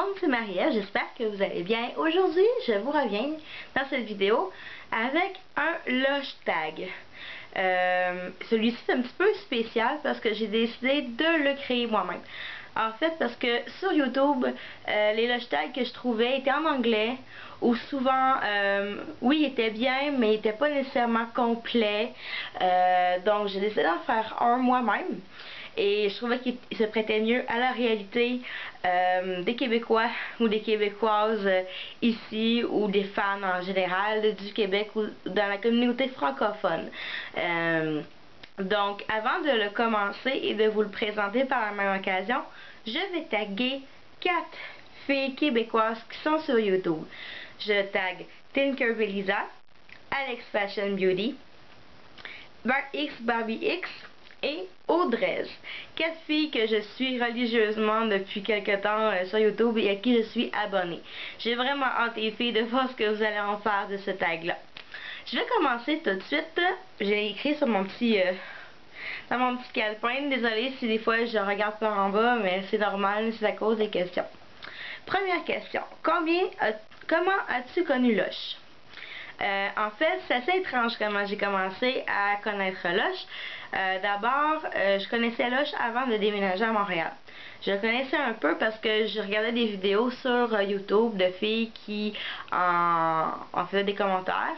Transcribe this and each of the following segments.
monde, c'est Marie-Ève, j'espère que vous allez bien. Aujourd'hui, je vous reviens dans cette vidéo avec un Lush Tag. Celui-ci est un petit peu spécial parce que j'ai décidé de le créer moi-même. En fait, parce que sur YouTube, les Lush Tags que je trouvais étaient en anglais ou souvent, oui, ils étaient bien, mais ils n'étaient pas nécessairement complets. Donc, j'ai décidé d'en faire un moi-même. Et je trouvais qu'il se prêtait mieux à la réalité des Québécois ou des Québécoises ici ou des fans en général du Québec ou dans la communauté francophone. Donc, avant de le commencer et de vous le présenter par la même occasion, je vais taguer 4 filles québécoises qui sont sur YouTube. Je tag Tinkerbellisa, Alex Fashion Beauty, Barbie X et Audrey. 4 filles que je suis religieusement depuis quelque temps sur YouTube et à qui je suis abonnée. J'ai vraiment hâte, les filles, de voir ce que vous allez en faire de ce tag-là. Je vais commencer tout de suite. J'ai écrit sur mon petit dans mon petit calepin. Désolée si des fois je regarde par en bas, mais c'est normal, c'est à cause des questions. Première question. Comment as-tu connu Lush? En fait, c'est assez étrange comment j'ai commencé à connaître Lush. D'abord, je connaissais Lush avant de déménager à Montréal. Je le connaissais un peu parce que je regardais des vidéos sur YouTube de filles qui en faisaient des commentaires.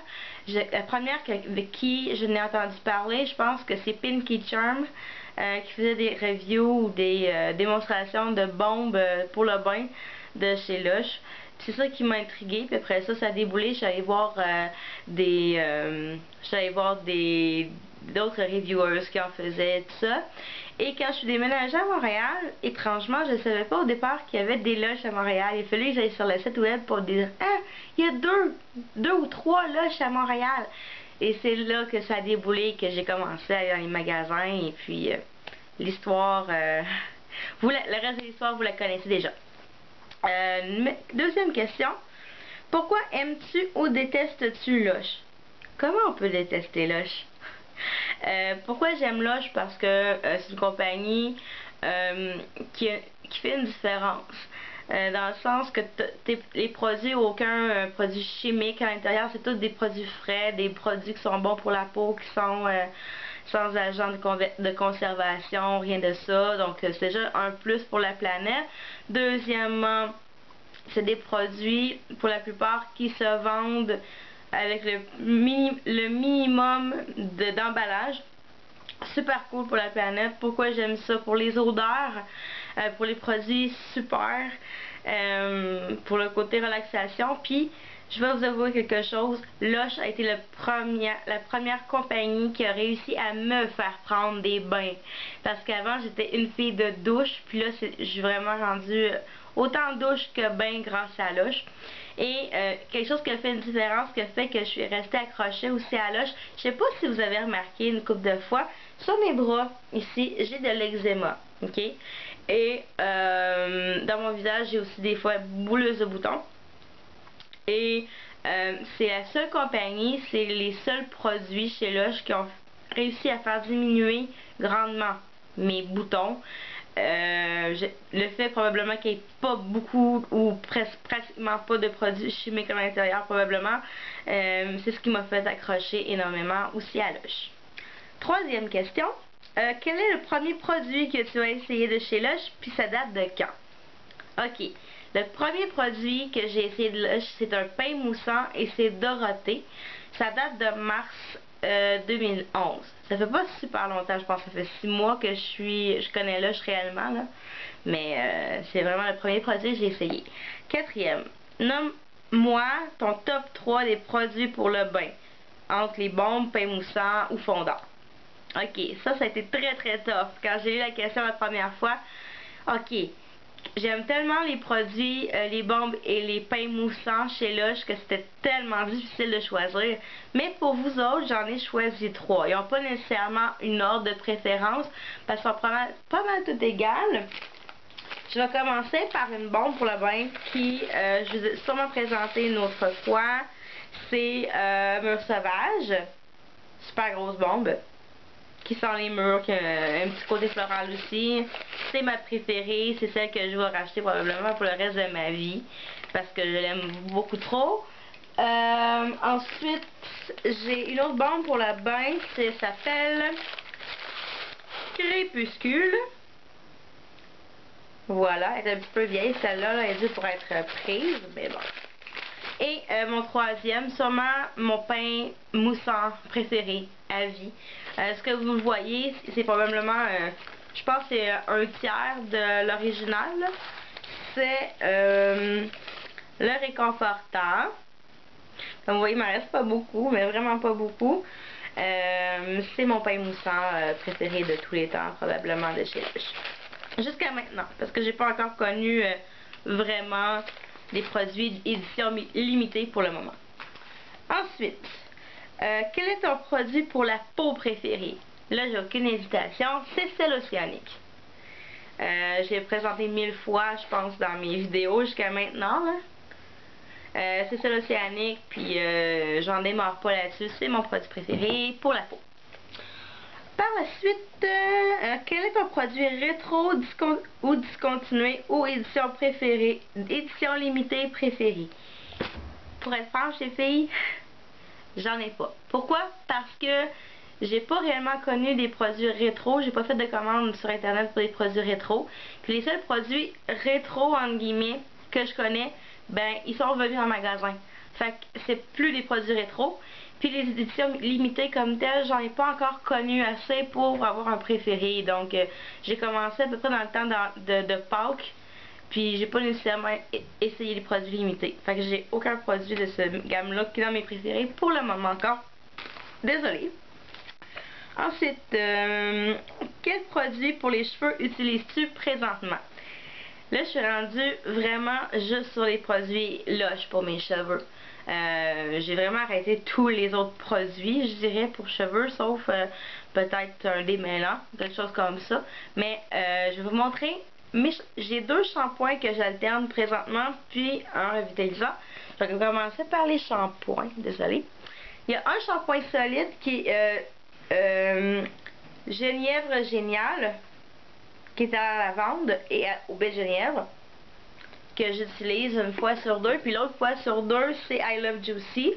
La première avec qui je n'ai entendu parler, je pense que c'est Pinky Charm, qui faisait des reviews ou des démonstrations de bombes pour le bain de chez Lush. C'est ça qui m'a intriguée. Puis après ça, ça a déboulé. Je suis allée voir d'autres reviewers qui en faisaient, tout ça. Et quand je suis déménagée à Montréal, étrangement, je ne savais pas au départ qu'il y avait des Lush à Montréal. Il fallait que j'aille sur le site web pour dire « Ah, il y a deux ou trois Lush à Montréal! » Et c'est là que ça a déboulé, que j'ai commencé à aller dans les magasins. Et puis, l'histoire... le reste de l'histoire, vous la connaissez déjà. Deuxième question. Pourquoi aimes-tu ou détestes-tu Lush? Comment on peut détester Lush? Pourquoi j'aime Lush? Parce que c'est une compagnie qui fait une différence. Dans le sens que les produits, aucun produit chimique à l'intérieur, c'est tous des produits frais, des produits qui sont bons pour la peau, qui sont sans agent de conservation, rien de ça. Donc c'est déjà un plus pour la planète. Deuxièmement, c'est des produits pour la plupart qui se vendent avec le minimum d'emballage. Super cool pour la planète. Pourquoi j'aime ça? Pour les odeurs, pour les produits super, pour le côté relaxation. Puis je vais vous avouer quelque chose, Lush a été la première compagnie qui a réussi à me faire prendre des bains. Parce qu'avant, j'étais une fille de douche, puis là, je suis vraiment rendue autant douche que bain grâce à Lush. Et quelque chose qui a fait une différence, qui a fait que je suis restée accrochée aussi à Lush. Je sais pas si vous avez remarqué une couple de fois, sur mes bras, ici, j'ai de l'eczéma, ok? Et dans mon visage, j'ai aussi des fois bouleuse de boutons. Et c'est la seule compagnie, c'est les seuls produits chez Lush qui ont réussi à faire diminuer grandement mes boutons. Le fait probablement qu'il n'y ait pas beaucoup ou pratiquement pas de produits chimiques à l'intérieur probablement, c'est ce qui m'a fait accrocher énormément aussi à Lush. Troisième question, quel est le premier produit que tu as essayé de chez Lush, puis ça date de quand? Ok. Le premier produit que j'ai essayé de Lush, c'est un pain moussant et c'est Dorothée. Ça date de mars 2011. Ça fait pas super longtemps, je pense. Ça fait 6 mois que je connais Lush réellement, là. Mais c'est vraiment le premier produit que j'ai essayé. Quatrième, nomme-moi ton top 3 des produits pour le bain. Entre les bombes, pain moussant ou fondant. Ok, ça a été très tough. Quand j'ai eu la question la première fois, ok. J'aime tellement les produits, les bombes et les pains moussants chez Lush que c'était tellement difficile de choisir. Mais pour vous autres, j'en ai choisi 3. Ils n'ont pas nécessairement une ordre de préférence parce qu'ils sont pas mal tout égales. Je vais commencer par une bombe pour le bain qui, je vous ai sûrement présenté une autre fois. C'est Mur Sauvage. Super grosse bombe. qui sent les murs, qui a un petit côté floral aussi. C'est ma préférée, c'est celle que je vais racheter probablement pour le reste de ma vie, parce que je l'aime beaucoup trop. Ensuite, j'ai une autre bombe pour la bain, ça s'appelle Crépuscule. Voilà, elle est un petit peu vieille, celle-là, elle est due pour être prise, mais bon. Et mon troisième, sûrement mon pain moussant préféré à vie. Ce que vous voyez, c'est probablement, je pense que c'est un tiers de l'original. C'est le réconfortant. Comme vous voyez, il m'en reste pas beaucoup, mais vraiment pas beaucoup. C'est mon pain moussant préféré de tous les temps, probablement de chez Lush. Jusqu'à maintenant, parce que j'ai pas encore connu vraiment des produits d'édition limitée pour le moment. Ensuite, quel est ton produit pour la peau préférée? Là, j'ai aucune hésitation, c'est celle océanique. J'ai présenté 1000 fois, je pense, dans mes vidéos jusqu'à maintenant. C'est celle océanique, puis j'en démarre pas là-dessus. C'est mon produit préféré pour la peau. Par la suite, quel est ton produit rétro ou discontinué ou édition préférée, édition limitée préférée? Pour être franche, les filles, j'en ai pas. Pourquoi? Parce que j'ai pas réellement connu des produits rétro. J'ai pas fait de commandes sur internet pour des produits rétro. Puis les seuls produits rétro, entre guillemets, que je connais, ben, ils sont revenus en magasin. Fait que c'est plus des produits rétro. Puis les éditions limitées comme telles, j'en ai pas encore connu assez pour avoir un préféré. Donc j'ai commencé à peu près dans le temps de Pâques. Puis j'ai pas nécessairement essayé les produits limités. Fait que j'ai aucun produit de ce gamme-là qui est dans mes préférés pour le moment encore. Désolée. Ensuite, quel produit pour les cheveux utilises-tu présentement? Là, je suis rendue vraiment juste sur les produits Lush pour mes cheveux. J'ai vraiment arrêté tous les autres produits, je dirais, pour cheveux, sauf peut-être un démêlant, quelque chose comme ça. Mais je vais vous montrer, j'ai deux shampoings que j'alterne présentement, puis un revitalisant. Je vais commencer par les shampoings, désolée. Il y a un shampoing solide qui est Genièvre Génial, qui est à la lavande et au baie de genièvre, que j'utilise une fois sur deux, puis l'autre fois sur deux, c'est I Love Juicy.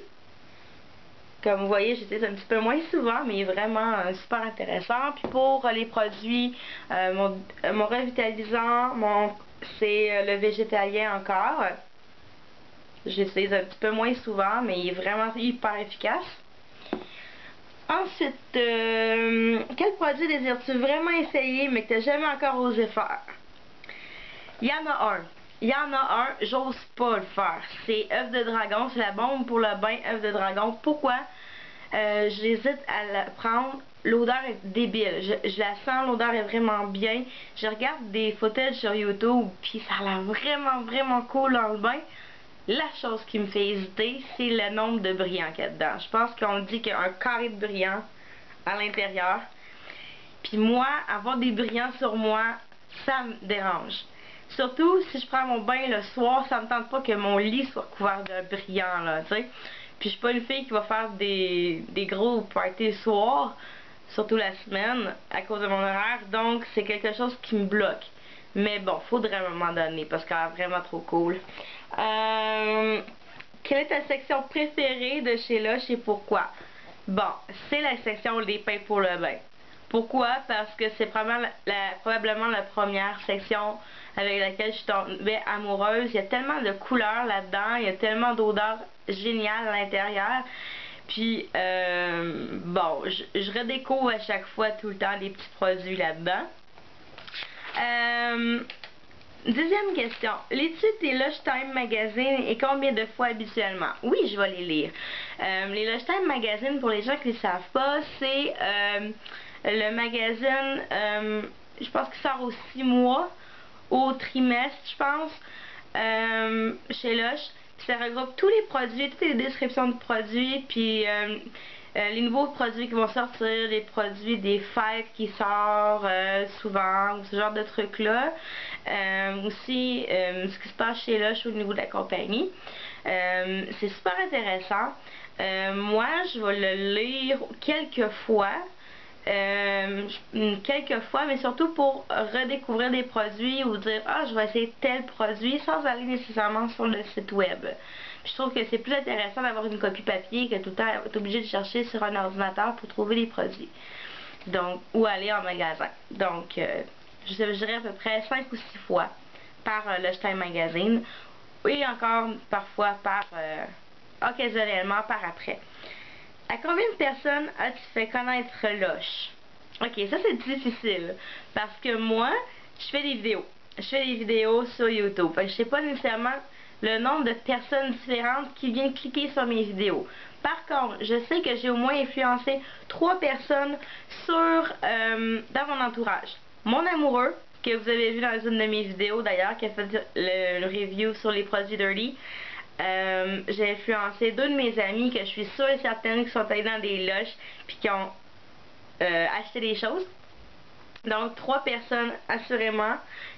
Comme vous voyez, j'utilise un petit peu moins souvent, mais il est vraiment super intéressant. Puis pour les produits, mon revitalisant, c'est le végétalien encore. J'utilise un petit peu moins souvent, mais il est vraiment hyper efficace. Ensuite, quel produit désires-tu vraiment essayer, mais que tu n'as jamais encore osé faire? Il y en a un. Il y en a un, j'ose pas le faire. C'est œuf de dragon, c'est la bombe pour le bain œuf de dragon. Pourquoi? J'hésite à la prendre. L'odeur est débile. Je la sens, l'odeur est vraiment bien. Je regarde des photos sur YouTube, puis ça a l'air vraiment, vraiment cool dans le bain. La chose qui me fait hésiter, c'est le nombre de brillants qu'il y a dedans. Je pense qu'on dit qu'il y a un carré de brillants à l'intérieur. Puis moi, avoir des brillants sur moi, ça me dérange. Surtout si je prends mon bain le soir, ça me tente pas que mon lit soit couvert de brillants, là, tu sais. Puis je suis pas une fille qui va faire des gros parties le soir, surtout la semaine, à cause de mon horaire. Donc, c'est quelque chose qui me bloque. Mais bon, faudrait à un moment donné, parce qu'elle est vraiment trop cool. Quelle est ta section préférée de chez Lush et pourquoi? Bon, c'est la section des pains pour le bain. Pourquoi? Parce que c'est probablement la première section avec laquelle je suis tombée amoureuse. Il y a tellement de couleurs là-dedans, il y a tellement d'odeurs géniales à l'intérieur. Puis, bon, je redécouvre à chaque fois tout le temps des petits produits là-dedans. Deuxième question. Lis-tu tes Lush Time Magazine et combien de fois habituellement? Oui, je vais les lire. Les Lush Time Magazine, pour les gens qui ne le savent pas, c'est le magazine, je pense qu'il sort aux 6 mois, au trimestre, je pense, chez Lush. Puis ça regroupe tous les produits, toutes les descriptions de produits, puis les nouveaux produits qui vont sortir, les produits des fêtes qui sortent souvent, ou ce genre de trucs-là. Aussi, ce qui se passe chez Lush au niveau de la compagnie. C'est super intéressant. Moi, je vais le lire quelques fois. quelques fois, mais surtout pour redécouvrir des produits ou dire ah je vais essayer tel produit sans aller nécessairement sur le site web. Je trouve que c'est plus intéressant d'avoir une copie papier que tout le temps être obligé de chercher sur un ordinateur pour trouver des produits. Donc, ou aller en magasin. Donc, je dirais à peu près 5 ou 6 fois par Lush Time Magazine et encore parfois par occasionnellement par après. À combien de personnes as-tu fait connaître Lush? Ok, ça c'est difficile parce que moi, je fais des vidéos. Je fais des vidéos sur YouTube. Fait que je sais pas nécessairement le nombre de personnes différentes qui viennent cliquer sur mes vidéos. Par contre, je sais que j'ai au moins influencé 3 personnes dans mon entourage. Mon amoureux, que vous avez vu dans une de mes vidéos d'ailleurs, qui a fait le review sur les produits Dirty. J'ai influencé 2 de mes amis que je suis sûre et certaine qui sont allés dans des Lush puis qui ont acheté des choses. Donc 3 personnes assurément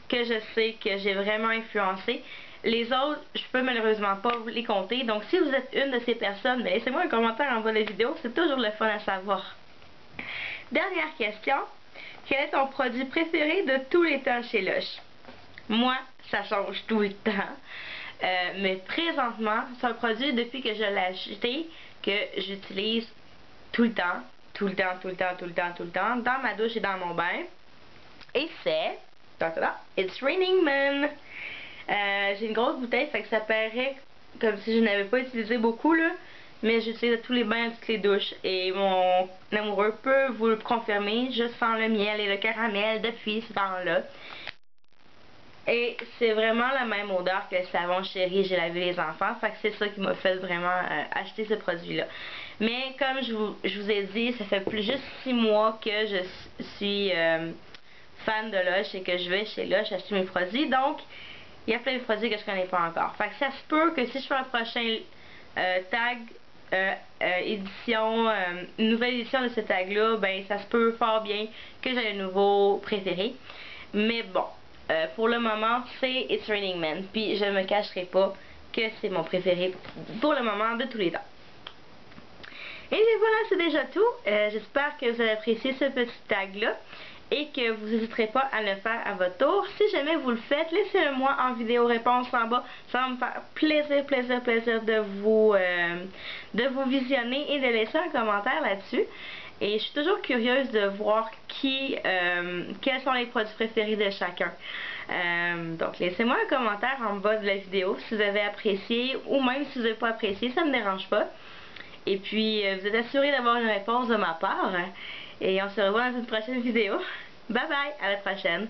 que je sais que j'ai vraiment influencé. Les autres, je peux malheureusement pas vous les compter. Donc si vous êtes une de ces personnes, laissez-moi un commentaire en bas de la vidéo, c'est toujours le fun à savoir. Dernière question. Quel est ton produit préféré de tous les temps chez Lush? Moi, ça change tout le temps. Mais présentement, c'est un produit depuis que je l'ai acheté que j'utilise tout le temps, tout le temps, tout le temps, tout le temps, tout le temps, dans ma douche et dans mon bain. Et c'est It's Raining Men. J'ai une grosse bouteille, fait que ça paraît comme si je n'avais pas utilisé beaucoup là, mais j'utilise tous les bains, toutes les douches. Et mon amoureux peut vous le confirmer. Je sens le miel et le caramel depuis ce temps-là. Et c'est vraiment la même odeur que le savon Chéri J'ai lavé les enfants. Fait que c'est ça qui m'a fait vraiment acheter ce produit-là. Mais comme je vous ai dit, ça fait plus juste 6 mois que je suis fan de Lush et que je vais chez Lush acheter mes produits. Donc, il y a plein de produits que je connais pas encore. Fait que ça se peut que si je fais un prochain tag édition, une nouvelle édition de ce tag-là, ben ça se peut fort bien que j'ai un nouveau préféré. Mais bon. Pour le moment, c'est It's Raining Men. Puis je me cacherai pas que c'est mon préféré pour le moment de tous les temps. Et voilà, c'est déjà tout. J'espère que vous avez apprécié ce petit tag-là et que vous n'hésiterez pas à le faire à votre tour. Si jamais vous le faites, laissez-le moi en vidéo réponse en bas. Ça va me faire plaisir, plaisir, plaisir de vous visionner et de laisser un commentaire là-dessus. Et je suis toujours curieuse de voir quels sont les produits préférés de chacun. Donc laissez-moi un commentaire en bas de la vidéo si vous avez apprécié ou même si vous n'avez pas apprécié, ça ne me dérange pas. Et puis vous êtes assuré d'avoir une réponse de ma part. Et on se revoit dans une prochaine vidéo. Bye bye, à la prochaine.